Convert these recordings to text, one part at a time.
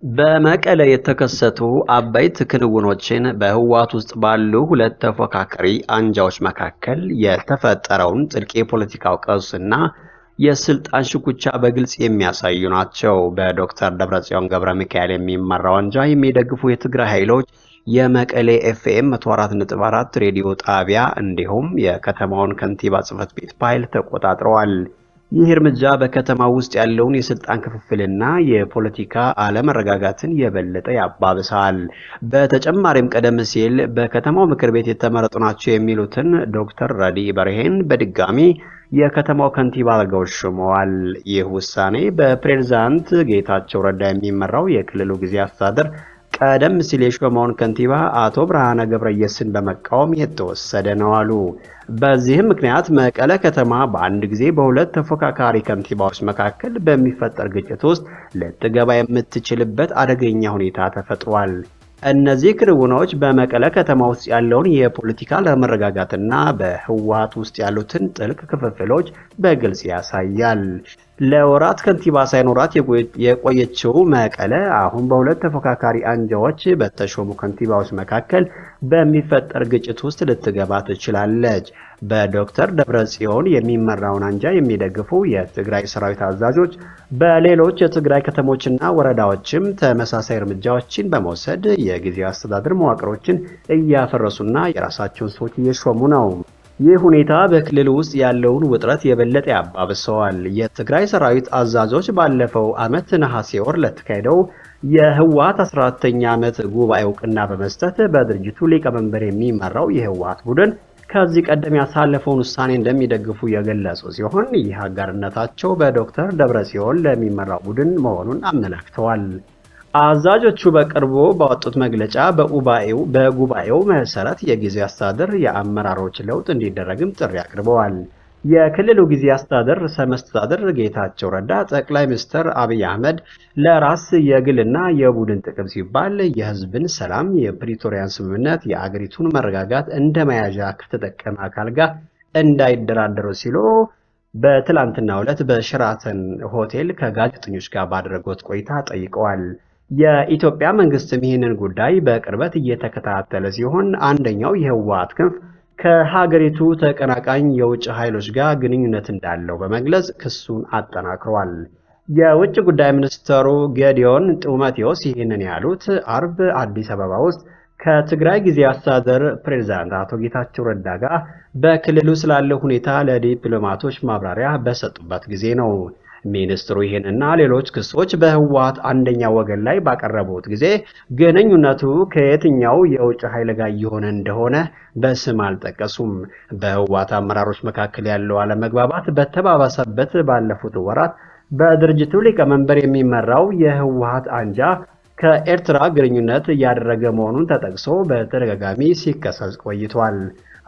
በመቀለ የተከሰቱ አበይት ክንውኖችን በህወሓት ውስጥ ባሉ ሁለት ተፎካካሪ አንጃዎች መካከል የተፈጠረውን ጥልቅ የፖለቲካው ቀውስና የስልጣን ሽኩቻ በግልጽ የሚያሳዩ ናቸው። በዶክተር ደብረጽዮን ገብረ ሚካኤል የሚመራው አንጃ የሚደግፉ የትግራይ ኃይሎች የመቀሌ ኤፍኤም 104.4 ሬዲዮ ጣቢያ እንዲሁም የከተማውን ከንቲባ ጽሕፈት ቤት በኃይል ተቆጣጥረዋል። ይህ እርምጃ በከተማው ውስጥ ያለውን የስልጣን ክፍፍልና የፖለቲካ አለመረጋጋትን የበለጠ ያባብሳል። በተጨማሪም ቀደም ሲል በከተማው ምክር ቤት የተመረጡ ናቸው የሚሉትን ዶክተር ረድኢ በርሄን በድጋሚ የከተማው ከንቲባ አድርገው ሾመዋል። ይህ ውሳኔ በፕሬዝዳንት ጌታቸው ረዳ የሚመራው የክልሉ ጊዜያዊ አስተዳደር ቀደም ሲል የሾመውን ከንቲባ አቶ ብርሃነ ገብረየስን በመቃወም የተወሰደ ነው አሉ። በዚህም ምክንያት መቀለ ከተማ በአንድ ጊዜ በሁለት ተፎካካሪ ከንቲባዎች መካከል በሚፈጠር ግጭት ውስጥ ልትገባ የምትችልበት አደገኛ ሁኔታ ተፈጥሯል። እነዚህ ክንውኖች በመቀለ ከተማ ውስጥ ያለውን የፖለቲካ አለመረጋጋትና በህወሓት ውስጥ ያሉትን ጥልቅ ክፍፍሎች በግልጽ ያሳያል። ለወራት ከንቲባ ሳይኖራት የቆየችው መቀለ አሁን በሁለት ተፎካካሪ አንጃዎች በተሾሙ ከንቲባዎች መካከል በሚፈጠር ግጭት ውስጥ ልትገባ ትችላለች። በዶክተር ደብረጽዮን የሚመራውን አንጃ የሚደግፉ የትግራይ ሰራዊት አዛዦች በሌሎች የትግራይ ከተሞችና ወረዳዎችም ተመሳሳይ እርምጃዎችን በመውሰድ የጊዜያዊ አስተዳደር መዋቅሮችን እያፈረሱና የራሳቸውን ሰዎች እየሾሙ ነው። ይህ ሁኔታ በክልል ውስጥ ያለውን ውጥረት የበለጠ ያባብሰዋል። የትግራይ ሰራዊት አዛዦች ባለፈው ዓመት ነሐሴ ወር ለተካሄደው የህወሓት 14ኛ ዓመት ጉባኤ እውቅና በመስጠት በድርጅቱ ሊቀመንበር የሚመራው የህወሓት ቡድን ከዚህ ቀደም ያሳለፈውን ውሳኔ እንደሚደግፉ የገለጹ ሲሆን ይህ አጋርነታቸው በዶክተር ደብረጽዮን ለሚመራው ቡድን መሆኑን አመላክተዋል። አዛዦቹ በቅርቡ ባወጡት መግለጫ በጉባኤው መሰረት የጊዜያዊ አስተዳደር የአመራሮች ለውጥ እንዲደረግም ጥሪ አቅርበዋል። የክልሉ ጊዜያዊ አስተዳደር ርዕሰ መስተዳድር ጌታቸው ረዳ ጠቅላይ ሚኒስትር አብይ አህመድ ለራስ የግልና የቡድን ጥቅም ሲባል የህዝብን ሰላም፣ የፕሪቶሪያን ስምምነት፣ የአገሪቱን መረጋጋት እንደ መያዣ ከተጠቀመ አካል ጋር እንዳይደራደሩ ሲሉ በትላንትናው ዕለት በሸራተን ሆቴል ከጋዜጠኞች ጋር ባደረጉት ቆይታ ጠይቀዋል። የኢትዮጵያ መንግስትም ይህንን ጉዳይ በቅርበት እየተከታተለ ሲሆን አንደኛው የህወሓት ክንፍ ከሀገሪቱ ተቀናቃኝ የውጭ ኃይሎች ጋር ግንኙነት እንዳለው በመግለጽ ክሱን አጠናክሯል። የውጭ ጉዳይ ሚኒስትሩ ጌዲዮን ጢሞቴዎስ ይህንን ያሉት አርብ አዲስ አበባ ውስጥ ከትግራይ ጊዜያዊ አስተዳደር ፕሬዝዳንት አቶ ጌታቸው ረዳ ጋር በክልሉ ስላለው ሁኔታ ለዲፕሎማቶች ማብራሪያ በሰጡበት ጊዜ ነው። ሚኒስትሩ ይህንና ሌሎች ክሶች በህወሓት አንደኛ ወገን ላይ ባቀረቡት ጊዜ ግንኙነቱ ከየትኛው የውጭ ኃይል ጋር እየሆነ እንደሆነ በስም አልጠቀሱም። በህወሓት አመራሮች መካከል ያለው አለመግባባት በተባባሰበት ባለፉት ወራት በድርጅቱ ሊቀመንበር የሚመራው የህወሓት አንጃ ከኤርትራ ግንኙነት እያደረገ መሆኑን ተጠቅሶ በተደጋጋሚ ሲከሰስ ቆይቷል።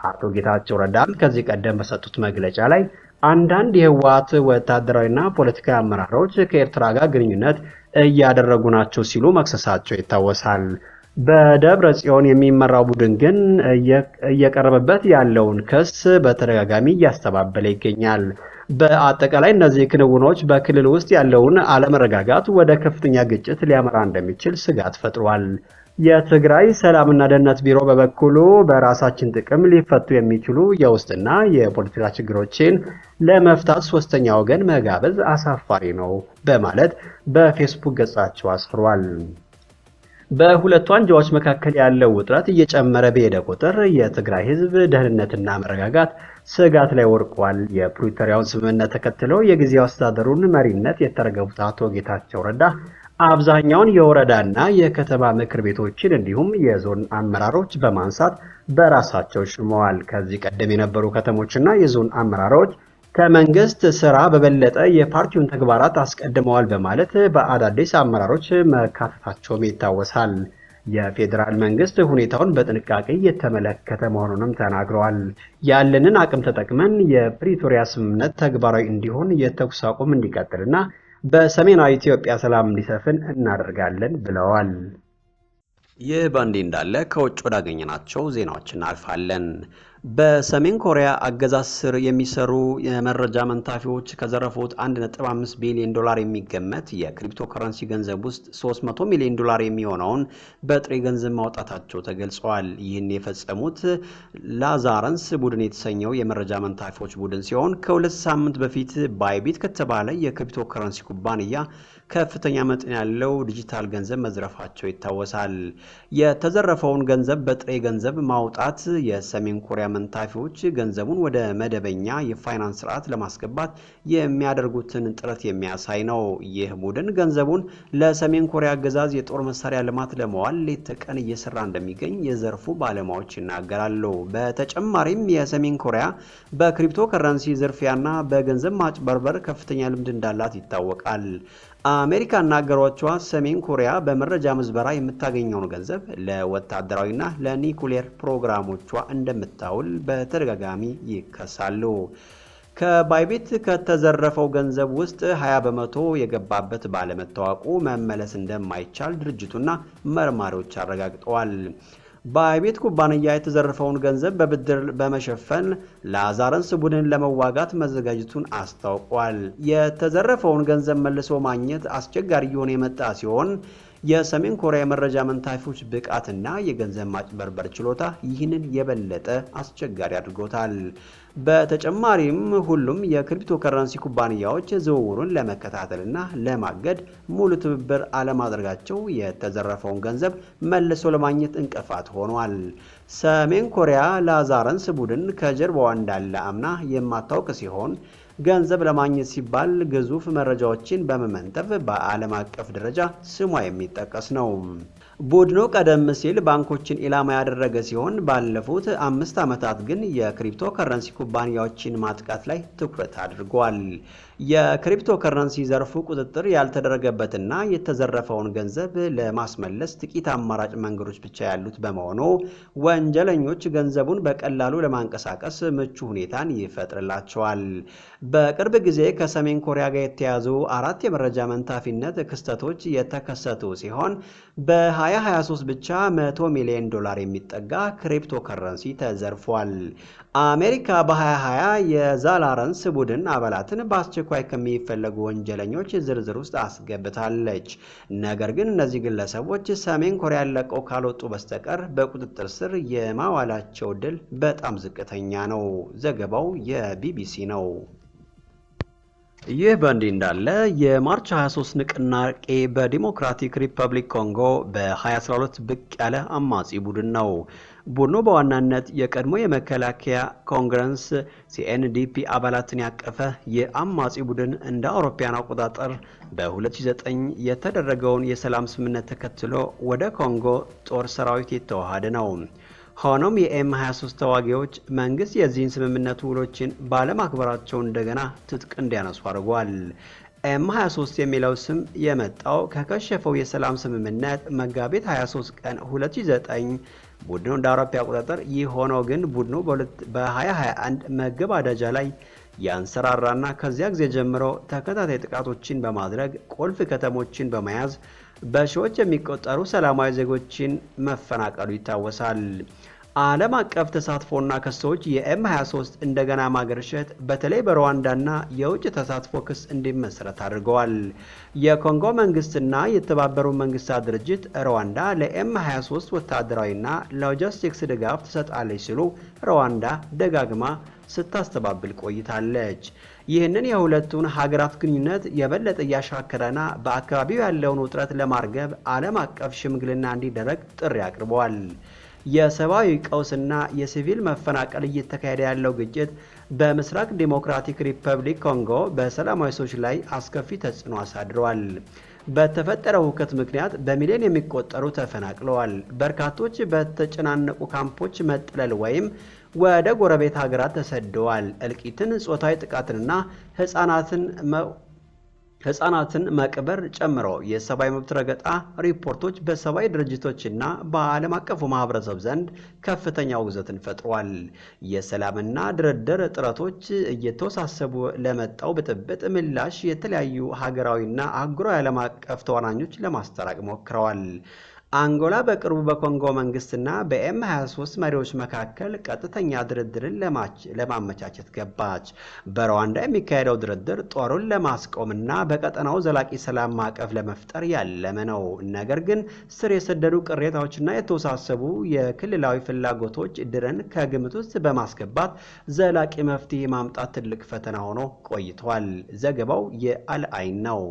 አቶ ጌታቸው ረዳም ከዚህ ቀደም በሰጡት መግለጫ ላይ አንዳንድ የህወሓት ወታደራዊና ፖለቲካዊ አመራሮች ከኤርትራ ጋር ግንኙነት እያደረጉ ናቸው ሲሉ መክሰሳቸው ይታወሳል። በደብረ ጽዮን የሚመራው ቡድን ግን እየቀረበበት ያለውን ክስ በተደጋጋሚ እያስተባበለ ይገኛል። በአጠቃላይ እነዚህ ክንውኖች በክልል ውስጥ ያለውን አለመረጋጋት ወደ ከፍተኛ ግጭት ሊያመራ እንደሚችል ስጋት ፈጥሯል። የትግራይ ሰላምና ደህንነት ቢሮ በበኩሉ በራሳችን ጥቅም ሊፈቱ የሚችሉ የውስጥና የፖለቲካ ችግሮችን ለመፍታት ሶስተኛ ወገን መጋበዝ አሳፋሪ ነው በማለት በፌስቡክ ገጻቸው አስፍሯል። በሁለቱ አንጃዎች መካከል ያለው ውጥረት እየጨመረ በሄደ ቁጥር የትግራይ ህዝብ ደህንነትና መረጋጋት ስጋት ላይ ወድቋል። የፕሪቶሪያውን ስምምነት ተከትለው የጊዜያዊ አስተዳደሩን መሪነት የተረከቡት አቶ ጌታቸው ረዳ አብዛኛውን የወረዳና የከተማ ምክር ቤቶችን እንዲሁም የዞን አመራሮች በማንሳት በራሳቸው ሾመዋል። ከዚህ ቀደም የነበሩ ከተሞችና የዞን አመራሮች ከመንግስት ስራ በበለጠ የፓርቲውን ተግባራት አስቀድመዋል በማለት በአዳዲስ አመራሮች መካተታቸውም ይታወሳል። የፌዴራል መንግስት ሁኔታውን በጥንቃቄ የተመለከተ መሆኑንም ተናግረዋል። ያለንን አቅም ተጠቅመን የፕሪቶሪያ ስምምነት ተግባራዊ እንዲሆን የተኩስ አቁም እንዲቀጥልና በሰሜናዊ ኢትዮጵያ ሰላም እንዲሰፍን እናደርጋለን ብለዋል። ይህ በእንዲህ እንዳለ ከውጭ ወዳገኘናቸው ዜናዎች እናልፋለን። በሰሜን ኮሪያ አገዛዝ ስር የሚሰሩ የመረጃ መንታፊዎች ከዘረፉት 1.5 ቢሊዮን ዶላር የሚገመት የክሪፕቶ ከረንሲ ገንዘብ ውስጥ 300 ሚሊዮን ዶላር የሚሆነውን በጥሬ ገንዘብ ማውጣታቸው ተገልጿል። ይህን የፈጸሙት ላዛረንስ ቡድን የተሰኘው የመረጃ መንታፊዎች ቡድን ሲሆን ከሁለት ሳምንት በፊት ባይቢት ከተባለ የክሪፕቶ ከረንሲ ኩባንያ ከፍተኛ መጠን ያለው ዲጂታል ገንዘብ መዝረፋቸው ይታወሳል። የተዘረፈውን ገንዘብ በጥሬ ገንዘብ ማውጣት የሰሜን ኮሪያ መንታፊዎች ገንዘቡን ወደ መደበኛ የፋይናንስ ስርዓት ለማስገባት የሚያደርጉትን ጥረት የሚያሳይ ነው። ይህ ቡድን ገንዘቡን ለሰሜን ኮሪያ አገዛዝ የጦር መሳሪያ ልማት ለመዋል ሌት ተቀን እየሰራ እንደሚገኝ የዘርፉ ባለሙያዎች ይናገራሉ። በተጨማሪም የሰሜን ኮሪያ በክሪፕቶ ከረንሲ ዝርፊያና በገንዘብ ማጭበርበር ከፍተኛ ልምድ እንዳላት ይታወቃል። አሜሪካና አገሮቿ ሰሜን ኮሪያ በመረጃ ምዝበራ የምታገኘውን ገንዘብ ለወታደራዊና ለኒኩሌር ፕሮግራሞቿ እንደምታውል በተደጋጋሚ ይከሳሉ። ከባይቢት ከተዘረፈው ገንዘብ ውስጥ 20 በመቶ የገባበት ባለመታወቁ መመለስ እንደማይቻል ድርጅቱና መርማሪዎች አረጋግጠዋል። ባይቢት ኩባንያ የተዘረፈውን ገንዘብ በብድር በመሸፈን ላዛረንስ ቡድን ለመዋጋት መዘጋጀቱን አስታውቋል። የተዘረፈውን ገንዘብ መልሶ ማግኘት አስቸጋሪ እየሆነ የመጣ ሲሆን የሰሜን ኮሪያ የመረጃ መንታፊዎች ብቃትና የገንዘብ ማጭበርበር ችሎታ ይህንን የበለጠ አስቸጋሪ አድርጎታል። በተጨማሪም ሁሉም የክሪፕቶ ከረንሲ ኩባንያዎች ዝውውሩን ለመከታተልና ለማገድ ሙሉ ትብብር አለማድረጋቸው የተዘረፈውን ገንዘብ መልሶ ለማግኘት እንቅፋት ሆኗል። ሰሜን ኮሪያ ላዛረንስ ቡድን ከጀርባዋ እንዳለ አምና የማታውቅ ሲሆን ገንዘብ ለማግኘት ሲባል ግዙፍ መረጃዎችን በመመንተፍ በዓለም አቀፍ ደረጃ ስሟ የሚጠቀስ ነው። ቡድኑ ቀደም ሲል ባንኮችን ኢላማ ያደረገ ሲሆን ባለፉት 5 ዓመታት ግን የክሪፕቶ ከረንሲ ኩባንያዎችን ማጥቃት ላይ ትኩረት አድርጓል። የክሪፕቶ ከረንሲ ዘርፉ ቁጥጥር ያልተደረገበትና የተዘረፈውን ገንዘብ ለማስመለስ ጥቂት አማራጭ መንገዶች ብቻ ያሉት በመሆኑ ወንጀለኞች ገንዘቡን በቀላሉ ለማንቀሳቀስ ምቹ ሁኔታን ይፈጥርላቸዋል። በቅርብ ጊዜ ከሰሜን ኮሪያ ጋር የተያዙ 4 የመረጃ መንታፊነት ክስተቶች የተከሰቱ ሲሆን በ2023 ብቻ 100 ሚሊዮን ዶላር የሚጠጋ ክሪፕቶ ከረንሲ ተዘርፏል። አሜሪካ በ2020 የላዛረንስ ቡድን አባላትን በአስቸኳይ ከሚፈለጉ ወንጀለኞች ዝርዝር ውስጥ አስገብታለች። ነገር ግን እነዚህ ግለሰቦች ሰሜን ኮሪያን ለቀው ካልወጡ በስተቀር በቁጥጥር ስር የማዋላቸው ዕድል በጣም ዝቅተኛ ነው። ዘገባው የቢቢሲ ነው። ይህ በእንዲህ እንዳለ የማርች 23 ንቅናቄ በዲሞክራቲክ ሪፐብሊክ ኮንጎ በ2012 ብቅ ያለ አማጺ ቡድን ነው። ቡድኑ በዋናነት የቀድሞ የመከላከያ ኮንግረስ ሲኤንዲፒ አባላትን ያቀፈ የአማጺ ቡድን እንደ አውሮፓውያን አቆጣጠር በ2009 የተደረገውን የሰላም ስምምነት ተከትሎ ወደ ኮንጎ ጦር ሰራዊት የተዋሃደ ነው። ሆኖም የኤም23 ተዋጊዎች መንግስት የዚህን ስምምነት ውሎችን ባለማክበራቸው እንደገና ትጥቅ እንዲያነሱ አድርጓል። ኤም23 የሚለው ስም የመጣው ከከሸፈው የሰላም ስምምነት መጋቢት 23 ቀን 2009 ቡድኑ እንደ አውሮፓ አቆጣጠር ይህ ሆኖ ግን ቡድኑ በ2021 መገባደጃ ላይ ያንሰራራና ከዚያ ጊዜ ጀምሮ ተከታታይ ጥቃቶችን በማድረግ ቁልፍ ከተሞችን በመያዝ በሺዎች የሚቆጠሩ ሰላማዊ ዜጎችን መፈናቀሉ ይታወሳል። ዓለም አቀፍ ተሳትፎና ክሶች የኤም23 እንደገና ማገርሸት በተለይ በሩዋንዳና የውጭ ተሳትፎ ክስ እንዲመሰረት አድርገዋል። የኮንጎ መንግስትና የተባበሩት መንግስታት ድርጅት ሩዋንዳ ለኤም23 ወታደራዊና ሎጂስቲክስ ድጋፍ ትሰጣለች ሲሉ ሩዋንዳ ደጋግማ ስታስተባብል ቆይታለች። ይህንን የሁለቱን ሀገራት ግንኙነት የበለጠ እያሻከረና በአካባቢው ያለውን ውጥረት ለማርገብ ዓለም አቀፍ ሽምግልና እንዲደረግ ጥሪ አቅርበዋል። የሰብአዊ ቀውስና የሲቪል መፈናቀል እየተካሄደ ያለው ግጭት በምስራቅ ዲሞክራቲክ ሪፐብሊክ ኮንጎ በሰላማዊ ሰዎች ላይ አስከፊ ተጽዕኖ አሳድረዋል። በተፈጠረው ሁከት ምክንያት በሚሊዮን የሚቆጠሩ ተፈናቅለዋል። በርካቶች በተጨናነቁ ካምፖች መጠለል ወይም ወደ ጎረቤት ሀገራት ተሰደዋል። እልቂትን፣ ጾታዊ ጥቃትንና ህፃናትን መቅበር ጨምሮ የሰብአዊ መብት ረገጣ ሪፖርቶች በሰብአዊ ድርጅቶችና በዓለም አቀፉ ማህበረሰብ ዘንድ ከፍተኛ ውግዘትን ፈጥሯል። የሰላምና ድርድር ጥረቶች እየተወሳሰቡ ለመጣው ብጥብጥ ምላሽ የተለያዩ ሀገራዊና አህጉራዊ ዓለም አቀፍ ተዋናኞች ለማስታረቅ ሞክረዋል። አንጎላ በቅርቡ በኮንጎ መንግስትና በኤም23 መሪዎች መካከል ቀጥተኛ ድርድርን ለማመቻቸት ገባች። በሩዋንዳ የሚካሄደው ድርድር ጦሩን ለማስቆምና በቀጠናው ዘላቂ ሰላም ማዕቀፍ ለመፍጠር ያለመ ነው። ነገር ግን ስር የሰደዱ ቅሬታዎችና የተወሳሰቡ የክልላዊ ፍላጎቶች ድርን ከግምት ውስጥ በማስገባት ዘላቂ መፍትሄ ማምጣት ትልቅ ፈተና ሆኖ ቆይቷል። ዘገባው የአልአይን ነው።